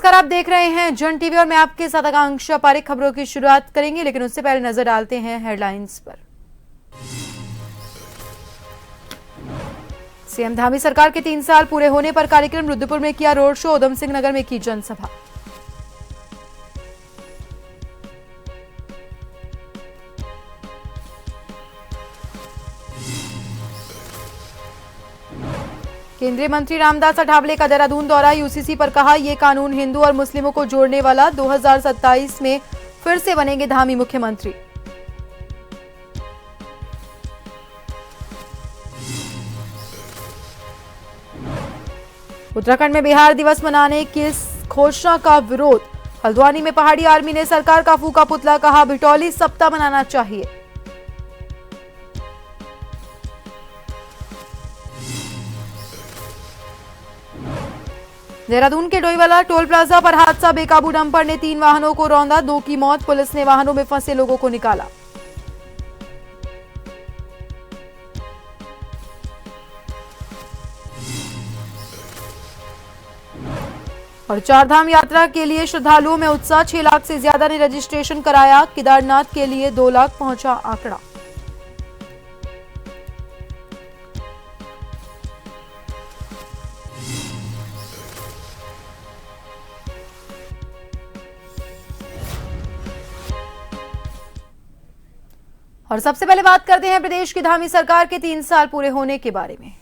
नमस्कार, आप देख रहे हैं जन टीवी और मैं आपके साथ आकांक्षा पारिक। खबरों की शुरुआत करेंगे, लेकिन उससे पहले नजर डालते हैं हेडलाइंस पर। सीएम धामी सरकार के 3 साल पूरे होने पर कार्यक्रम, रुद्रपुर में किया रोड शो, उधम सिंह नगर में की जनसभा। केंद्रीय मंत्री रामदास अठावले का देहरादून दौरा, यूसीसी पर कहा यह कानून हिंदू और मुस्लिमों को जोड़ने वाला, 2027 में फिर से बनेंगे धामी मुख्यमंत्री। उत्तराखंड में बिहार दिवस मनाने की घोषणा का विरोध, हल्द्वानी में पहाड़ी आर्मी ने सरकार का फूका पुतला, कहा बिटौली सप्ताह मनाना चाहिए। देहरादून के डोईवाला टोल प्लाजा पर हादसा, बेकाबू डंपर ने 3 वाहनों को रौंदा, 2 की मौत, पुलिस ने वाहनों में फंसे लोगों को निकाला। और 4 धाम यात्रा के लिए श्रद्धालुओं में उत्साह, 6 लाख से ज्यादा ने रजिस्ट्रेशन कराया, केदारनाथ के लिए 2 लाख पहुंचा आंकड़ा। और सबसे पहले बात करते हैं प्रदेश की धामी सरकार के 3 साल पूरे होने के बारे में।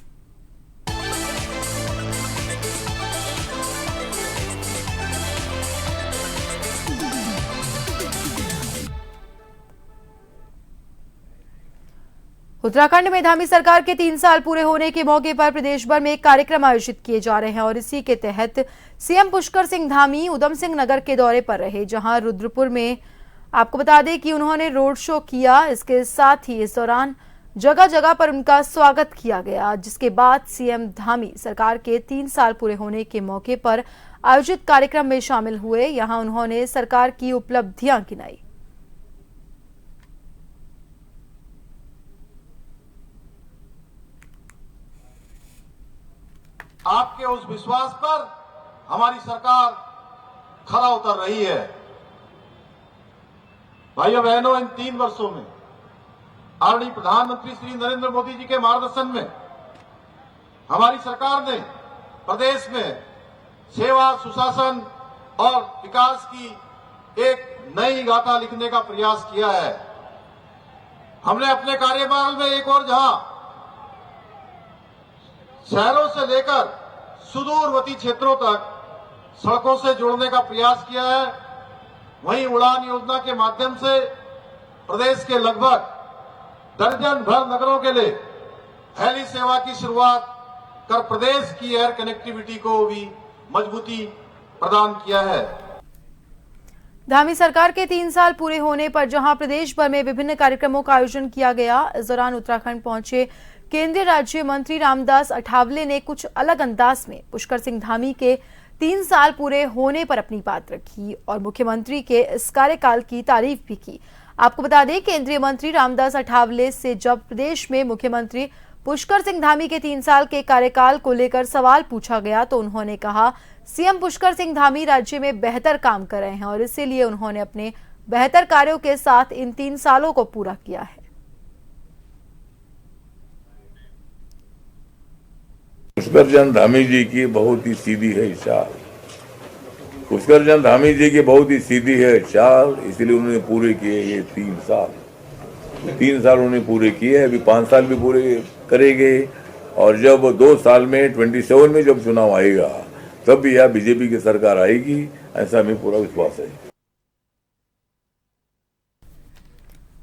उत्तराखंड में धामी सरकार के 3 साल पूरे होने के मौके पर प्रदेश भर में एक कार्यक्रम आयोजित किए जा रहे हैं और इसी के तहत सीएम पुष्कर सिंह धामी उधम सिंह नगर के दौरे पर रहे, जहां रुद्रपुर में आपको बता दें कि उन्होंने रोड शो किया। इसके साथ ही इस दौरान जगह जगह पर उनका स्वागत किया गया, जिसके बाद सीएम धामी सरकार के 3 साल पूरे होने के मौके पर आयोजित कार्यक्रम में शामिल हुए। यहां उन्होंने सरकार की उपलब्धियां गिनाई। आपके उस विश्वास पर हमारी सरकार खरा उतर रही है। भाइयों बहनों, इन 3 वर्षों में आदरणीय प्रधानमंत्री श्री नरेंद्र मोदी जी के मार्गदर्शन में हमारी सरकार ने प्रदेश में सेवा, सुशासन और विकास की एक नई गाथा लिखने का प्रयास किया है। हमने अपने कार्यकाल में एक और जहां शहरों से लेकर सुदूरवर्ती क्षेत्रों तक सड़कों से जोड़ने का प्रयास किया है, वहीं उड़ान योजना के माध्यम से प्रदेश के लगभग दर्जन भर नगरों के लिए हेली सेवा की शुरुआत कर प्रदेश की एयर कनेक्टिविटी को भी मजबूती प्रदान किया है। धामी सरकार के 3 साल पूरे होने पर जहां प्रदेश भर में विभिन्न कार्यक्रमों का आयोजन किया गया, इस दौरान उत्तराखंड पहुंचे केंद्रीय राज्य मंत्री रामदास अठावले ने कुछ अलग अंदाज में पुष्कर सिंह धामी के 3 साल पूरे होने पर अपनी बात रखी और मुख्यमंत्री के इस कार्यकाल की तारीफ भी की। आपको बता दें, केंद्रीय मंत्री रामदास अठावले से जब प्रदेश में मुख्यमंत्री पुष्कर सिंह धामी के 3 साल के कार्यकाल को लेकर सवाल पूछा गया तो उन्होंने कहा सीएम पुष्कर सिंह धामी राज्य में बेहतर काम कर रहे हैं और इसीलिए उन्होंने अपने बेहतर कार्यों के साथ इन 3 सालों को पूरा किया है। पुष्कर चंद धामी जी की बहुत ही सीधी है चाल, पुष्कर चंद धामी जी की बहुत ही सीधी है चाल, इसलिए उन्होंने पूरे किए ये 3 साल। 3 साल उन्होंने पूरे किए, अभी 5 साल भी पूरे करेंगे और जब 2 साल में 27 में जब चुनाव आएगा तब भी यहाँ बीजेपी की सरकार आएगी, ऐसा हमें पूरा विश्वास है।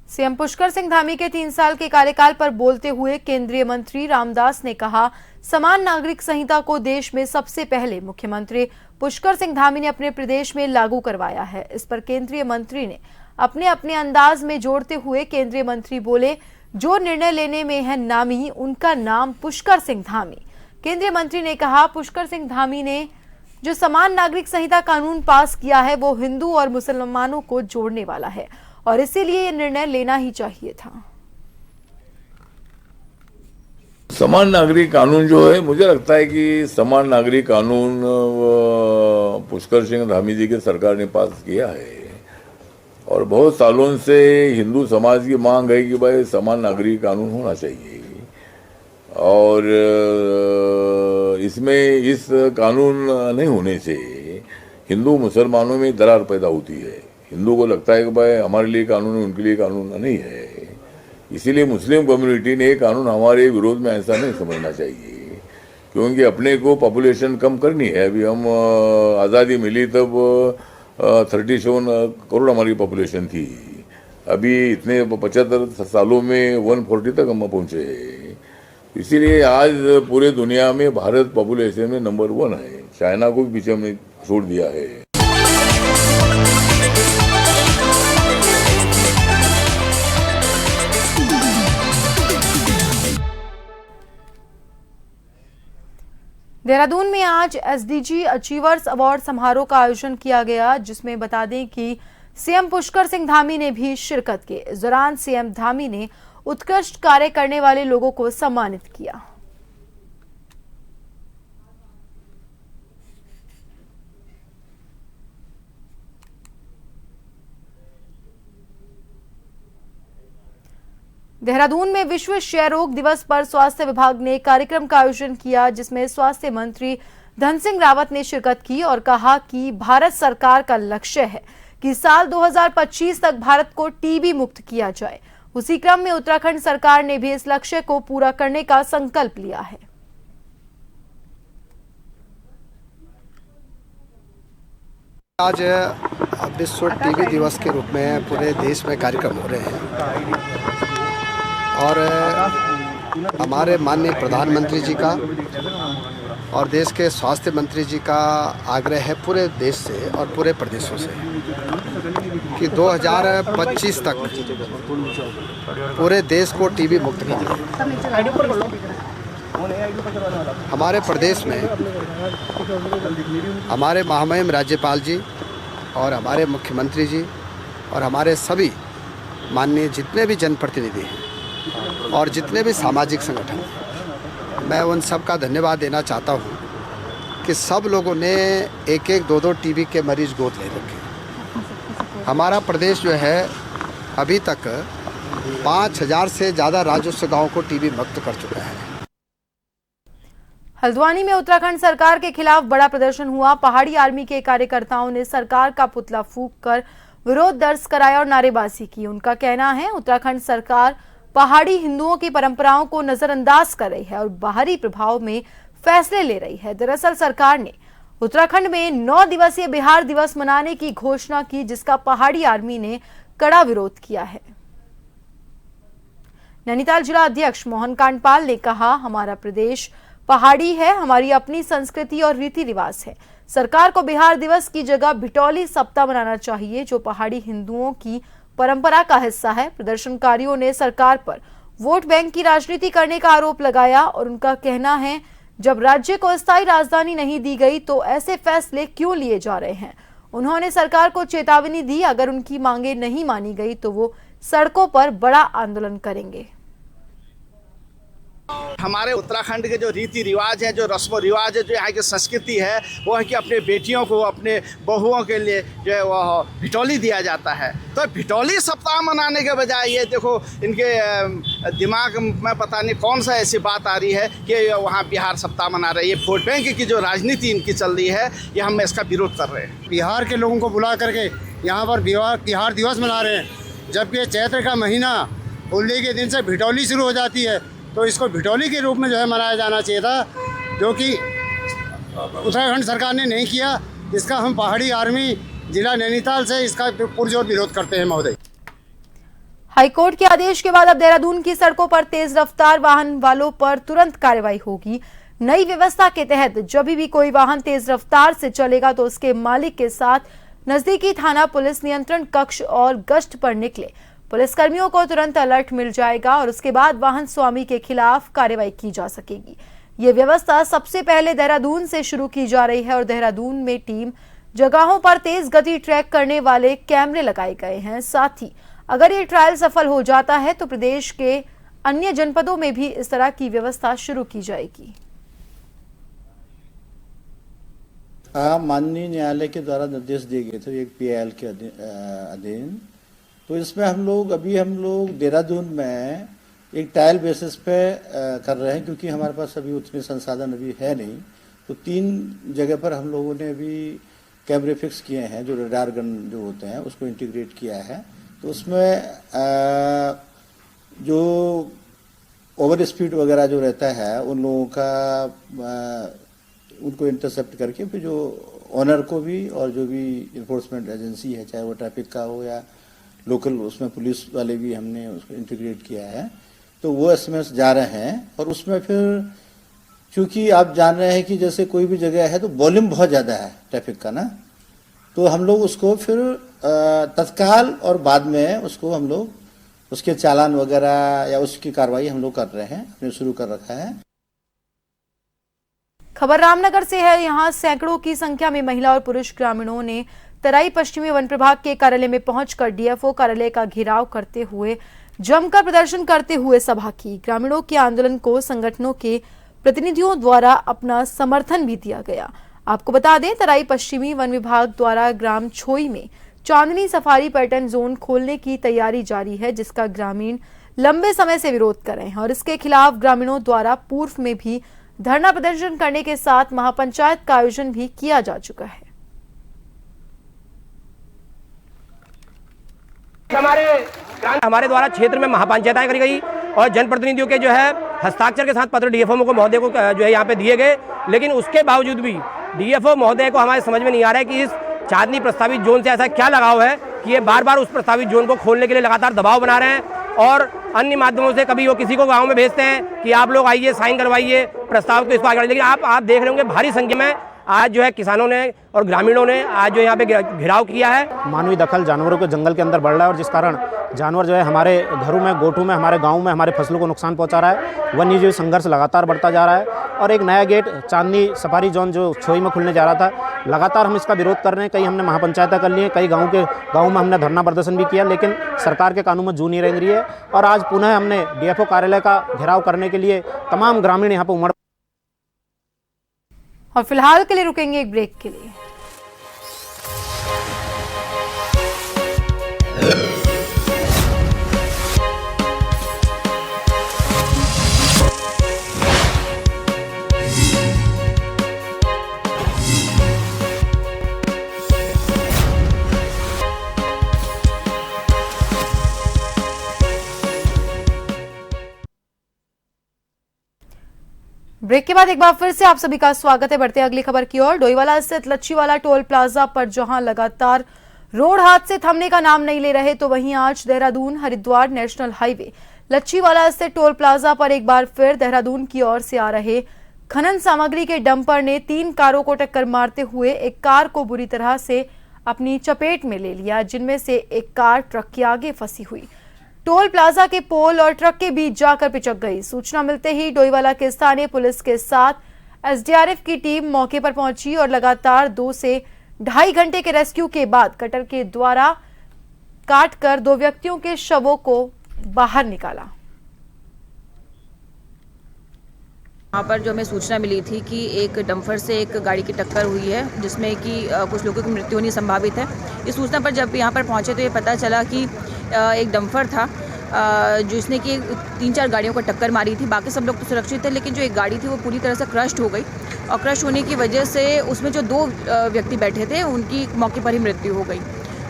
सीएम पुष्कर सिंह धामी के 3 साल के कार्यकाल पर बोलते हुए केंद्रीय मंत्री रामदास ने कहा समान नागरिक संहिता को देश में सबसे पहले मुख्यमंत्री पुष्कर सिंह धामी ने अपने प्रदेश में लागू करवाया है। इस पर केंद्रीय मंत्री ने अपने अपने अंदाज में जोड़ते हुए केंद्रीय मंत्री बोले जो निर्णय लेने में है नामी, उनका नाम पुष्कर सिंह धामी। केंद्रीय मंत्री ने कहा पुष्कर सिंह धामी ने जो समान नागरिक संहिता कानून पास किया है वो हिंदू और मुसलमानों को जोड़ने वाला है और इसीलिए ये निर्णय लेना ही चाहिए था। समान नागरिक कानून जो है, मुझे लगता है कि समान नागरिक कानून पुष्कर सिंह धामी जी की सरकार ने पास किया है और बहुत सालों से हिंदू समाज की मांग है कि भाई समान नागरिक कानून होना चाहिए और इसमें इस कानून नहीं होने से हिंदू मुसलमानों में दरार पैदा होती है। हिंदू को लगता है कि भाई हमारे लिए कानून उनके लिए कानून नहीं है, इसीलिए मुस्लिम कम्युनिटी ने कानून हमारे विरोध में ऐसा नहीं समझना चाहिए, क्योंकि अपने को पॉपुलेशन कम करनी है। अभी हम आज़ादी मिली तब 37 करोड़ हमारी पॉपुलेशन थी, अभी इतने 75 सालों में 140 तक हम पहुँचे हैं। इसीलिए आज पूरे दुनिया में भारत पॉपुलेशन में नंबर 1 है, चाइना को भी पीछे हमने छोड़ दिया है। देहरादून में आज एसडीजी अचीवर्स अवार्ड समारोह का आयोजन किया गया, जिसमें बता दें कि सीएम पुष्कर सिंह धामी ने भी शिरकत की। इस दौरान सीएम धामी ने उत्कृष्ट कार्य करने वाले लोगों को सम्मानित किया। देहरादून में विश्व क्षय रोग दिवस पर स्वास्थ्य विभाग ने कार्यक्रम का आयोजन किया, जिसमें स्वास्थ्य मंत्री धन सिंह रावत ने शिरकत की और कहा कि भारत सरकार का लक्ष्य है कि साल 2025 तक भारत को टीबी मुक्त किया जाए। उसी क्रम में उत्तराखंड सरकार ने भी इस लक्ष्य को पूरा करने का संकल्प लिया है। आज विश्व टीबी दिवस के रूप में पूरे देश में कार्यक्रम हो रहे हैं और हमारे माननीय प्रधानमंत्री जी का और देश के स्वास्थ्य मंत्री जी का आग्रह है पूरे देश से और पूरे प्रदेशों से कि 2025 तक पूरे देश को टीबी मुक्त करें। हमारे प्रदेश में हमारे महामहिम राज्यपाल जी और हमारे मुख्यमंत्री जी और हमारे सभी माननीय जितने भी जनप्रतिनिधि हैं और जितने भी सामाजिक संगठन, मैं उन सब का धन्यवाद देना चाहता हूं कि सब लोगों ने एक दो टीबी के मरीज गोद ले रखे। हमारा प्रदेश जो है अभी तक 5000 से ज़्यादा राजस्व गाँव को टीबी मुक्त कर चुका है। हल्द्वानी में उत्तराखंड सरकार के खिलाफ बड़ा प्रदर्शन हुआ। पहाड़ी आर्मी के कार्यकर्ताओं ने सरकार का पुतला फूंक कर विरोध दर्ज कराया और नारेबाजी की। उनका कहना है उत्तराखंड सरकार पहाड़ी हिंदुओं की परंपराओं को नजरअंदाज कर रही है और बाहरी प्रभाव में फैसले ले रही है। दरअसल सरकार ने उत्तराखंड में 9 दिवसीय बिहार दिवस मनाने की घोषणा की, जिसका पहाड़ी आर्मी ने कड़ा विरोध किया है। नैनीताल जिला अध्यक्ष मोहन कांडपाल ने कहा, हमारा प्रदेश पहाड़ी है, हमारी अपनी संस्कृति और रीति रिवाज है। सरकार को बिहार दिवस की जगह भिटौली सप्ताह मनाना चाहिए, जो पहाड़ी हिंदुओं की परंपरा का हिस्सा है। प्रदर्शनकारियों ने सरकार पर वोट बैंक की राजनीति करने का आरोप लगाया और उनका कहना है जब राज्य को स्थायी राजधानी नहीं दी गई तो ऐसे फैसले क्यों लिए जा रहे हैं। उन्होंने सरकार को चेतावनी दी, अगर उनकी मांगे नहीं मानी गई तो वो सड़कों पर बड़ा आंदोलन करेंगे। हमारे उत्तराखंड के जो रीति रिवाज है, जो रस्म रिवाज है, जो यहाँ की संस्कृति है, वो है कि अपने बेटियों को, अपने बहुओं के लिए जो है वह भिटौली दिया जाता है। तो भिटौली सप्ताह मनाने के बजाय ये देखो इनके दिमाग में पता नहीं कौन सा ऐसी बात आ रही है कि वहाँ बिहार सप्ताह मना रहे हैं। ये वोट बैंक की जो राजनीति इनकी चल रही है, ये हम इसका विरोध कर रहे हैं। बिहार के लोगों को बुला करके यहाँ पर बिहार दिवस मना रहे हैं, जबकि चैत्र का महीना होली के दिन से भिटौली शुरू हो जाती है। तो इसको भिटौली के रूप में जो है मनाया जाना चाहिए था, जो कि उत्तराखंड सरकार ने नहीं किया। इसका हम पहाड़ी आर्मी जिला नैनीताल से इसका पुरजोर विरोध करते हैं महोदय। हाईकोर्ट के आदेश के बाद अब देहरादून की सड़कों पर तेज रफ्तार वाहन वालों पर तुरंत कार्रवाई होगी। नई व्यवस्था के तहत जब भी कोई वाहन तेज रफ्तार से चलेगा तो उसके मालिक के साथ नजदीकी थाना पुलिस नियंत्रण कक्ष और गश्त पर निकले पुलिसकर्मियों को तुरंत अलर्ट मिल जाएगा और उसके बाद वाहन स्वामी के खिलाफ कार्रवाई की जा सकेगी। ये व्यवस्था सबसे पहले देहरादून से शुरू की जा रही है और देहरादून में टीम जगहों पर तेज गति ट्रैक करने वाले कैमरे लगाए गए हैं। साथ ही अगर ये ट्रायल सफल हो जाता है तो प्रदेश के अन्य जनपदों में भी इस तरह की व्यवस्था शुरू की जाएगी। माननीय न्यायालय के द्वारा निर्देश दिए गए थे एक PIL के अधीन, तो इसमें हम लोग देहरादून में एक ट्रायल बेसिस पे कर रहे हैं, क्योंकि हमारे पास अभी उतने संसाधन अभी है नहीं। तो 3 जगह पर हम लोगों ने अभी कैमरे फिक्स किए हैं, जो रडार गन जो होते हैं उसको इंटीग्रेट किया है। तो उसमें जो ओवर स्पीड वगैरह जो रहता है उन लोगों का उनको इंटरसेप्ट करके फिर जो ऑनर को भी और जो भी इन्फोर्समेंट एजेंसी है, चाहे वो ट्रैफिक का हो या लोकल, उसमें पुलिस वाले भी हमने उसको इंटीग्रेट किया है। तो वो SMS जा रहे हैं और उसमें फिर चूंकि आप जान रहे हैं कि जैसे कोई भी जगह है तो वॉल्यूम बहुत ज़्यादा है ट्रैफिक का ना, तो हम लोग उसको फिर तत्काल और बाद में उसको हम लोग उसके चालान वगैरह या उसकी कार्रवाई हम लोग कर रहे हैं, हमने शुरू कर रखा है। खबर रामनगर से है। यहां सैकड़ों की संख्या में महिला और पुरुष ग्रामीणों ने तराई पश्चिमी वन विभाग के कार्यालय में पहुंचकर DFO कार्यालय का घेराव करते हुए जमकर प्रदर्शन करते हुए सभा की। ग्रामीणों के आंदोलन को संगठनों के प्रतिनिधियों द्वारा अपना समर्थन भी दिया गया। आपको बता दें, तराई पश्चिमी वन विभाग द्वारा ग्राम छोई में चांदनी सफारी पर्यटन जोन खोलने की तैयारी जारी है, जिसका ग्रामीण लंबे समय से विरोध कर रहे हैं और इसके खिलाफ ग्रामीणों द्वारा पूर्व में भी धरना प्रदर्शन करने के साथ महापंचायत का आयोजन भी किया जा चुका है। हमारे द्वारा क्षेत्र में महापंचायतें करी गई और जनप्रतिनिधियों के जो है हस्ताक्षर के साथ पत्र DFO को महोदय को जो है यहाँ पे दिए गए, लेकिन उसके बावजूद भी DFO महोदय को हमारे समझ में नहीं आ रहा है कि इस चांदनी प्रस्तावित जोन से ऐसा क्या लगाव है कि ये बार बार उस प्रस्तावित जोन को खोलने के लिए लगातार दबाव बना रहे हैं और अन्य माध्यमों से कभी वो किसी को गांव में भेजते हैं कि आप लोग आइए साइन करवाइए प्रस्ताव को इस पर आगे। लेकिन आप देख रहे होंगे भारी संख्या में आज जो है किसानों ने और ग्रामीणों ने आज जो यहाँ पे घेराव किया है। मानवीय दखल जानवरों के जंगल के अंदर बढ़ रहा है और जिस कारण जानवर जो है हमारे घरों में, गोठों में, हमारे गाँव में हमारे फसलों को नुकसान पहुँचा रहा है। वन्यजीव संघर्ष लगातार बढ़ता जा रहा है और एक नया गेट चांदनी सफारी जोन जो छोई में खुलने जा रहा था, लगातार हम इसका विरोध कर रहे हैं। कई हमने महापंचायतें कर ली हैं, कई गाँव में हमने धरना प्रदर्शन भी किया, लेकिन सरकार के कानून में जू नहीं रेंग रही है। और आज पुनः हमने DFO कार्यालय का घेराव करने के लिए तमाम ग्रामीण यहाँ पर उमड़। और फिलहाल के लिए रुकेंगे एक ब्रेक के लिए। ब्रेक के बाद एक बार फिर से आप सभी का स्वागत है। बढ़ते हैं अगली खबर की ओर। डोईवाला स्थित लच्छीवाला टोल प्लाजा पर जहां लगातार रोड हादसे थमने का नाम नहीं ले रहे, तो वहीं आज देहरादून हरिद्वार नेशनल हाईवे लच्छीवाला स्थित टोल प्लाजा पर एक बार फिर देहरादून की ओर से आ रहे खनन सामग्री के डंपर ने 3 कारों को टक्कर मारते हुए एक कार को बुरी तरह से अपनी चपेट में ले लिया, जिनमें से एक कार ट्रक के आगे फंसी हुई टोल प्लाजा के पोल और ट्रक के बीच जाकर पिचक गई। सूचना मिलते ही डोईवाला के स्थानीय पुलिस के साथ SDRF की टीम मौके पर पहुंची और लगातार 2 से 2.5 घंटे के रेस्क्यू के बाद कटर के द्वारा काटकर 2 व्यक्तियों के शवों को बाहर निकाला। यहाँ पर जो हमें सूचना मिली थी कि एक डंपर से एक गाड़ी की टक्कर हुई है, जिसमें कि कुछ लोगों की मृत्यु होनी संभावित है। इस सूचना पर जब यहाँ पर पहुँचे तो ये पता चला कि एक डंपर था जिसने कि 3-4 गाड़ियों को टक्कर मारी थी। बाकी सब लोग तो सुरक्षित थे, लेकिन जो एक गाड़ी थी वो पूरी तरह से क्रश्ड हो गई और क्रश होने की वजह से उसमें जो 2 व्यक्ति बैठे थे उनकी मौके पर ही मृत्यु हो गई।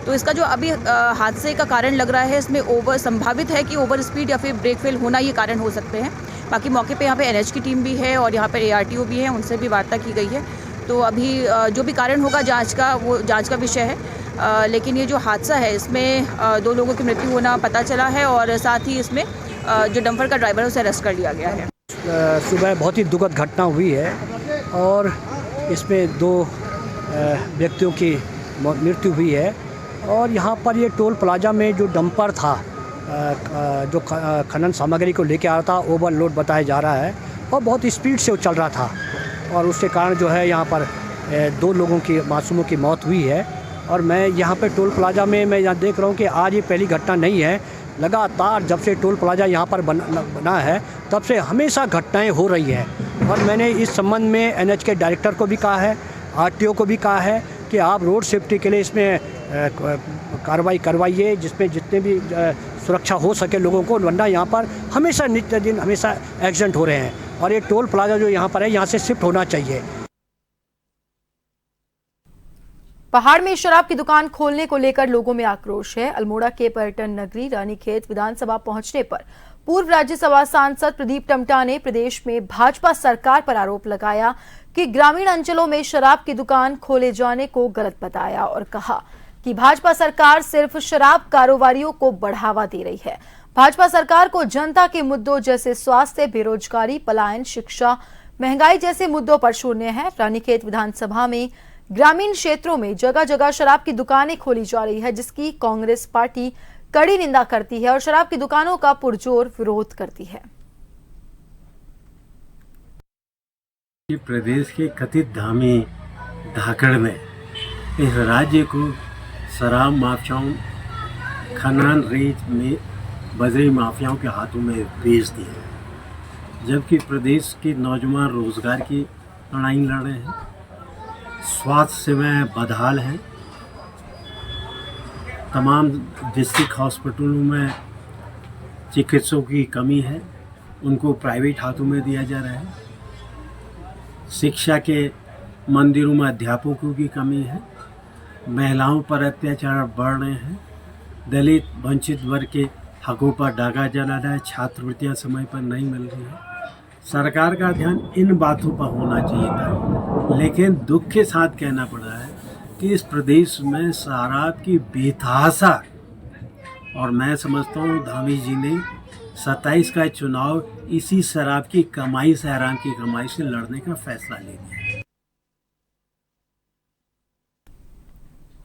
तो इसका जो अभी हादसे का कारण लग रहा है, इसमें संभावित है कि ओवर स्पीड या फिर ब्रेक फेल होना ये कारण हो सकते हैं। बाकी मौके पे यहाँ पे NH की टीम भी है और यहाँ पर ARTO भी है, उनसे भी वार्ता की गई है। तो अभी जो भी कारण होगा जांच का, वो जांच का विषय है। लेकिन ये जो हादसा है इसमें 2 लोगों की मृत्यु होना पता चला है और साथ ही इसमें जो डंपर का ड्राइवर है उसे अरेस्ट कर लिया गया है। सुबह बहुत ही दुखद घटना हुई है और इसमें 2 व्यक्तियों की मृत्यु हुई है। और यहाँ पर ये टोल प्लाजा में जो डंपर था जो खनन सामग्री को लेके आ रहा था, ओवरलोड बताया जा रहा है और बहुत स्पीड से वो चल रहा था और उसके कारण जो है यहाँ पर 2 लोगों की मासूमों की मौत हुई है। और मैं यहाँ पे टोल प्लाजा में मैं यहाँ देख रहा हूँ कि आज ये पहली घटना नहीं है। लगातार जब से टोल प्लाजा यहाँ पर बना है तब से हमेशा घटनाएं हो रही है। और मैंने इस संबंध में NH के डायरेक्टर को भी कहा है, RTO को भी कहा है कि आप रोड सेफ्टी के लिए इसमें कार्रवाई करवाइए, जिसमें जितने भी सुरक्षा हो सके लोगों को, वरना यहाँ पर हमेशा नित्य दिन हमेशा एक्सीडेंट हो रहे हैं और ये टोल प्लाजा जो यहाँ पर है यहाँ से शिफ्ट होना चाहिए। पहाड़ में शराब की दुकान खोलने को लेकर लोगों में आक्रोश है। अल्मोड़ा के पर्यटन नगरी रानीखेत विधानसभा पहुंचने पर पूर्व राज्यसभा सांसद प्रदीप टमटा ने प्रदेश में भाजपा सरकार पर आरोप लगाया कि ग्रामीण अंचलों में शराब की दुकान खोले जाने को गलत बताया और कहा कि भाजपा सरकार सिर्फ शराब कारोबारियों को बढ़ावा दे रही है। भाजपा सरकार को जनता के मुद्दों जैसे स्वास्थ्य, बेरोजगारी, पलायन, शिक्षा, महंगाई जैसे मुद्दों पर शून्य है। रानीखेत विधानसभा में ग्रामीण क्षेत्रों में जगह जगह शराब की दुकानें खोली जा रही है, जिसकी कांग्रेस पार्टी कड़ी निंदा करती है और शराब की दुकानों का पुरजोर विरोध करती है। प्रदेश के कथित धामी धाकड़ में इस राज्य को शराब माफियाओं, खनन रेत में बजरी माफियाओं के हाथों में बेच दिया, जबकि प्रदेश के नौजवान रोजगार की लड़ाई लड़ रहे हैं, स्वास्थ्य सेवाएं बदहाल हैं, तमाम डिस्ट्रिक्ट हॉस्पिटलों में चिकित्सकों की कमी है, उनको प्राइवेट हाथों में दिया जा रहा है, शिक्षा के मंदिरों में अध्यापकों की कमी है, महिलाओं पर अत्याचार बढ़ रहे हैं, दलित वंचित वर्ग के हकों पर डाका जला रहा है, छात्रवृत्तियां समय पर नहीं मिल रही है। सरकार का ध्यान इन बातों पर होना चाहिए था, लेकिन दुख के साथ कहना पड़ रहा है कि इस प्रदेश में शराब की बेतहाशा, और मैं समझता हूँ धामी जी ने 27 का चुनाव इसी शराब की कमाई से, हराम की कमाई से लड़ने का फैसला ले लिया।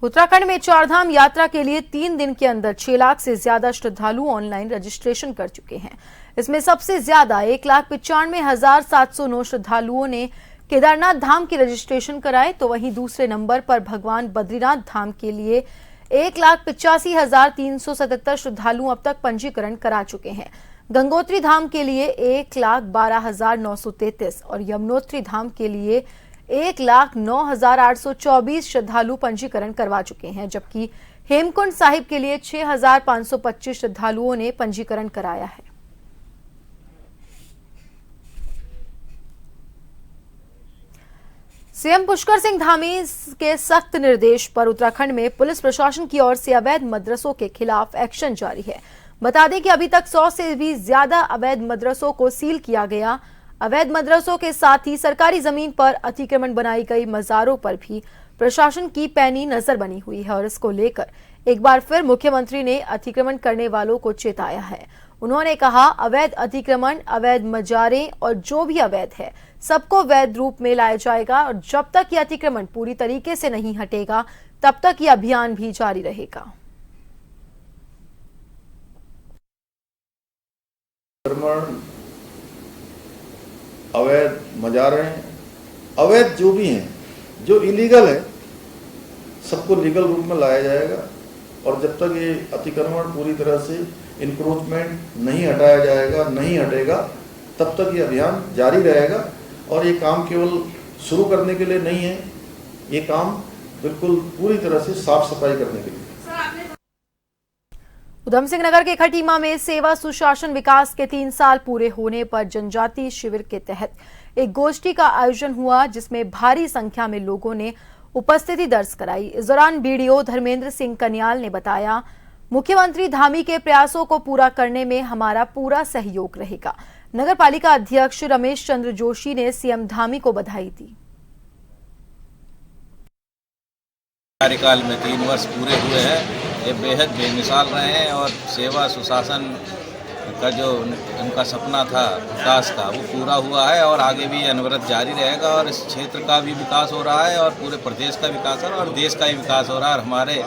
उत्तराखंड में चारधाम यात्रा के लिए 3 दिन के अंदर 6 लाख से ज्यादा श्रद्धालु ऑनलाइन रजिस्ट्रेशन कर चुके हैं। इसमें सबसे ज्यादा 1,95,709 श्रद्धालुओं ने केदारनाथ धाम की रजिस्ट्रेशन कराए, तो वहीं दूसरे नंबर पर भगवान बद्रीनाथ धाम के लिए 1,85,377 श्रद्धालु अब तक पंजीकरण करा चुके हैं। गंगोत्री धाम के लिए 1,12,933 और यमुनोत्री धाम के लिए 1,09,824 श्रद्धालु पंजीकरण करवा चुके हैं, जबकि हेमकुंड साहिब के लिए 6,525 श्रद्धालुओं ने पंजीकरण कराया है। सीएम पुष्कर सिंह धामी के सख्त निर्देश पर उत्तराखंड में पुलिस प्रशासन की ओर से अवैध मदरसों के खिलाफ एक्शन जारी है। बता दें कि अभी तक 100 से भी ज्यादा अवैध मदरसों को सील किया गया। अवैध मदरसों के साथ ही सरकारी जमीन पर अतिक्रमण बनाई गई मज़ारों पर भी प्रशासन की पैनी नजर बनी हुई है और इसको लेकर एक बार फिर मुख्यमंत्री ने अतिक्रमण करने वालों को चेताया है। उन्होंने कहा, अवैध अतिक्रमण, अवैध मजारें और जो भी अवैध है सबको वैध रूप में लाया जाएगा और जब तक ये अतिक्रमण पूरी तरीके से नहीं हटेगा तब तक ये अभियान भी जारी रहेगा। अवैध मजारें, अवैध जो भी हैं, जो इलीगल है, सबको लीगल रूप में लाया जाएगा और जब तक ये अतिक्रमण पूरी तरह से इंक्रोचमेंट नहीं हटाया जाएगा, नहीं हटेगा, तब तक ये अभियान जारी रहेगा। और ये काम केवल शुरू करने के लिए नहीं है, ये काम बिल्कुल पूरी तरह से साफ सफाई करने के लिए। उधम सिंह नगर के खटीमा में सेवा सुशासन विकास के 3 साल पूरे होने पर जनजातीय शिविर के तहत एक गोष्ठी का आयोजन हुआ, जिसमें भारी संख्या में लोगों ने उपस्थिति दर्ज कराई। इस दौरान बीडीओ धर्मेंद्र सिंह कन्याल ने बताया, मुख्यमंत्री धामी के प्रयासों को पूरा करने में हमारा पूरा सहयोग रहेगा। नगर पालिका अध्यक्ष रमेश चंद्र जोशी ने सीएम धामी को बधाई दी। कार्यकाल में 3 वर्ष पूरे हुए हैं, ये बेहद बेमिसाल रहे हैं और सेवा सुशासन का जो उनका सपना था विकास का, वो पूरा हुआ है और आगे भी अनवरत जारी रहेगा और इस क्षेत्र का भी विकास हो रहा है और पूरे प्रदेश का विकास हो रहा है और देश का भी विकास हो रहा है। और हमारे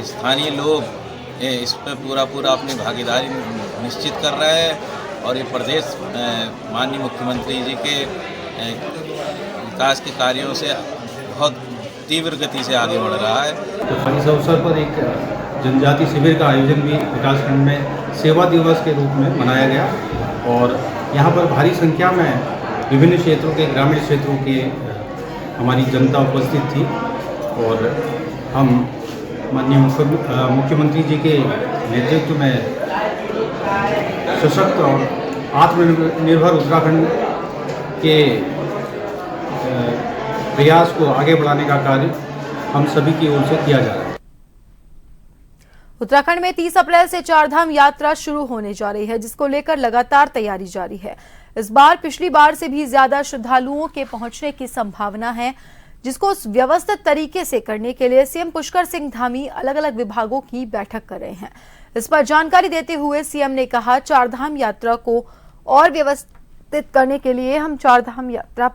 स्थानीय लोग इस पर पूरा अपनी भागीदारी निश्चित कर रहे हैं और ये प्रदेश माननीय मुख्यमंत्री जी के विकास के कार्यों से बहुत तीव्र गति से आगे बढ़ रहा है। तो इस अवसर पर एक जनजातीय शिविर का आयोजन भी विकासखंड में सेवा दिवस के रूप में मनाया गया और यहाँ पर भारी संख्या में विभिन्न क्षेत्रों के, ग्रामीण क्षेत्रों के हमारी जनता उपस्थित थी और हम माननीय मुख्यमंत्री जी के नेतृत्व में सशक्त और आत्मनिर्भर उत्तराखंड के प्रयास को आगे बढ़ाने का कार्य हम सभी की ओर से किया जा रहा है। उत्तराखंड में 30 अप्रैल से चारधाम यात्रा शुरू होने जा रही है, जिसको लेकर लगातार तैयारी जारी है। इस बार पिछली बार से भी ज्यादा श्रद्धालुओं के पहुंचने की संभावना है, जिसको व्यवस्थित तरीके से करने के लिए सीएम पुष्कर सिंह धामी अलग अलग विभागों की बैठक कर रहे हैं। इस पर जानकारी देते हुए सीएम ने कहा, चारधाम यात्रा को और व्यवस्थित करने के लिए हम चारधाम यात्रा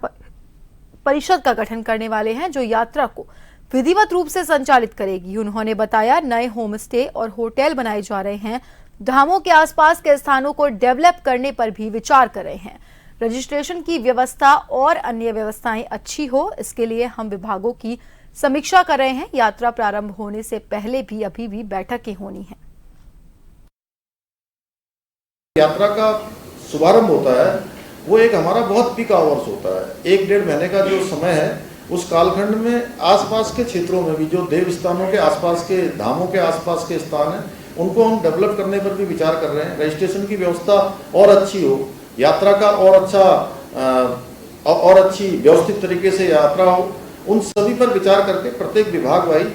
परिषद का गठन करने वाले हैं, जो यात्रा को विधिवत रूप से संचालित करेगी। उन्होंने बताया, नए होम स्टे और होटल बनाए जा रहे हैं। धामों के आसपास के स्थानों को डेवलप करने पर भी विचार कर रहे हैं। रजिस्ट्रेशन की व्यवस्था और अन्य व्यवस्थाएं अच्छी हो, इसके लिए हम विभागों की समीक्षा कर रहे हैं। यात्रा प्रारंभ होने से पहले भी अभी भी बैठकें होनी है। यात्रा का शुभारंभ होता है वो एक हमारा बहुत पीक आवर्स होता है। 1-1.5 महीने का जो समय है, उस कालखंड में आसपास के क्षेत्रों में भी जो देव स्थानों के आसपास के, धामों के आसपास के स्थान हैं, उनको हम डेवलप करने पर भी विचार कर रहे हैं। रजिस्ट्रेशन की व्यवस्था और अच्छी हो, यात्रा का और अच्छी व्यवस्थित तरीके से यात्रा हो, उन सभी पर विचार करके प्रत्येक विभाग वाइज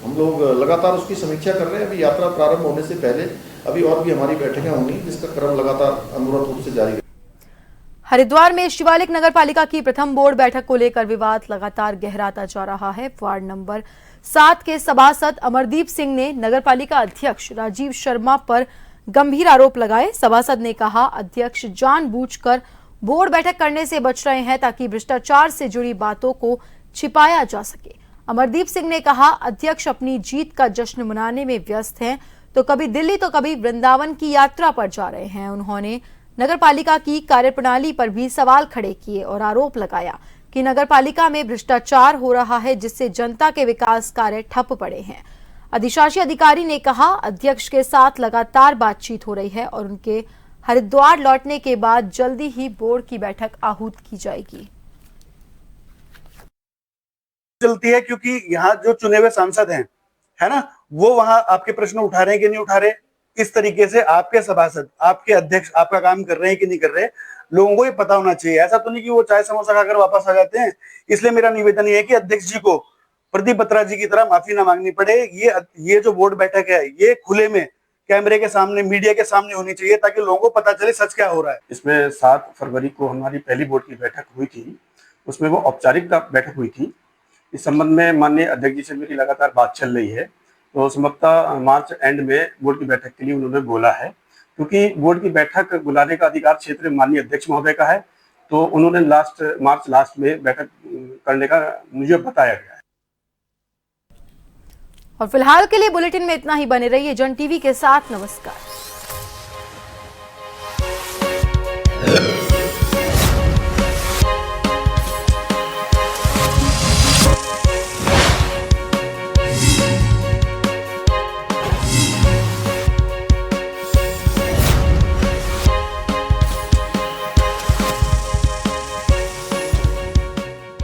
हम लोग लगातार उसकी समीक्षा कर रहे हैं। अभी यात्रा प्रारंभ होने से पहले अभी और भी हमारी बैठकें होंगी, जिसका क्रम लगातार अनवरत रूप से जारी है। हरिद्वार में शिवालिक नगर पालिका की प्रथम बोर्ड बैठक को लेकर विवाद लगातार गहराता जा रहा है। वार्ड नंबर 7 के सभासद अमरदीप सिंह ने नगर पालिका अध्यक्ष राजीव शर्मा पर गंभीर आरोप लगाए। सभासद ने कहा, अध्यक्ष जानबूझकर बोर्ड बैठक करने से बच रहे हैं ताकि भ्रष्टाचार से जुड़ी बातों को छिपाया जा सके। अमरदीप सिंह ने कहा, अध्यक्ष अपनी जीत का जश्न मनाने में व्यस्त हैं, तो कभी दिल्ली तो कभी वृंदावन की यात्रा पर जा रहे हैं। उन्होंने नगरपालिका की कार्यप्रणाली पर भी सवाल खड़े किए और आरोप लगाया कि नगरपालिका में भ्रष्टाचार हो रहा है, जिससे जनता के विकास कार्य ठप पड़े हैं। अधिशासी अधिकारी ने कहा, अध्यक्ष के साथ लगातार बातचीत हो रही है और उनके हरिद्वार लौटने के बाद जल्दी ही बोर्ड की बैठक आहूत की जाएगी। चलती है क्योंकि यहाँ जो चुने हुए सांसद हैं, है ना, वो वहां आपके प्रश्न उठा रहे हैं कि नहीं उठा रहे। इस तरीके से आपके सभासद, आपके अध्यक्ष आपका काम कर रहे हैं कि नहीं कर रहे, लोगों को ये पता होना चाहिए। ऐसा तो नहीं कि वो चाय समोसा खाकर वापस आ जाते हैं। इसलिए मेरा निवेदन ये है कि अध्यक्ष जी को प्रदीप बत्रा जी की तरह माफी ना मांगनी पड़े। ये जो बोर्ड बैठक है, ये खुले में कैमरे के सामने, मीडिया के सामने होनी चाहिए, ताकि लोगों को पता चले सच क्या हो रहा है। इसमें 7 फरवरी को हमारी पहली बोर्ड की बैठक हुई थी, उसमें वो औपचारिक बैठक हुई थी। इस संबंध में माननीय अध्यक्ष जी से मेरी लगातार बात चल रही है, तो संभवतः मार्च एंड में बोर्ड की बैठक के लिए उन्होंने बोला है, क्योंकि बोर्ड की बैठक बुलाने का अधिकार क्षेत्र माननीय अध्यक्ष महोदय का है, तो उन्होंने मार्च लास्ट में बैठक करने का मुझे बताया गया है। और फिलहाल के लिए बुलेटिन में इतना ही। बने रहिए जन टीवी के साथ। नमस्कार।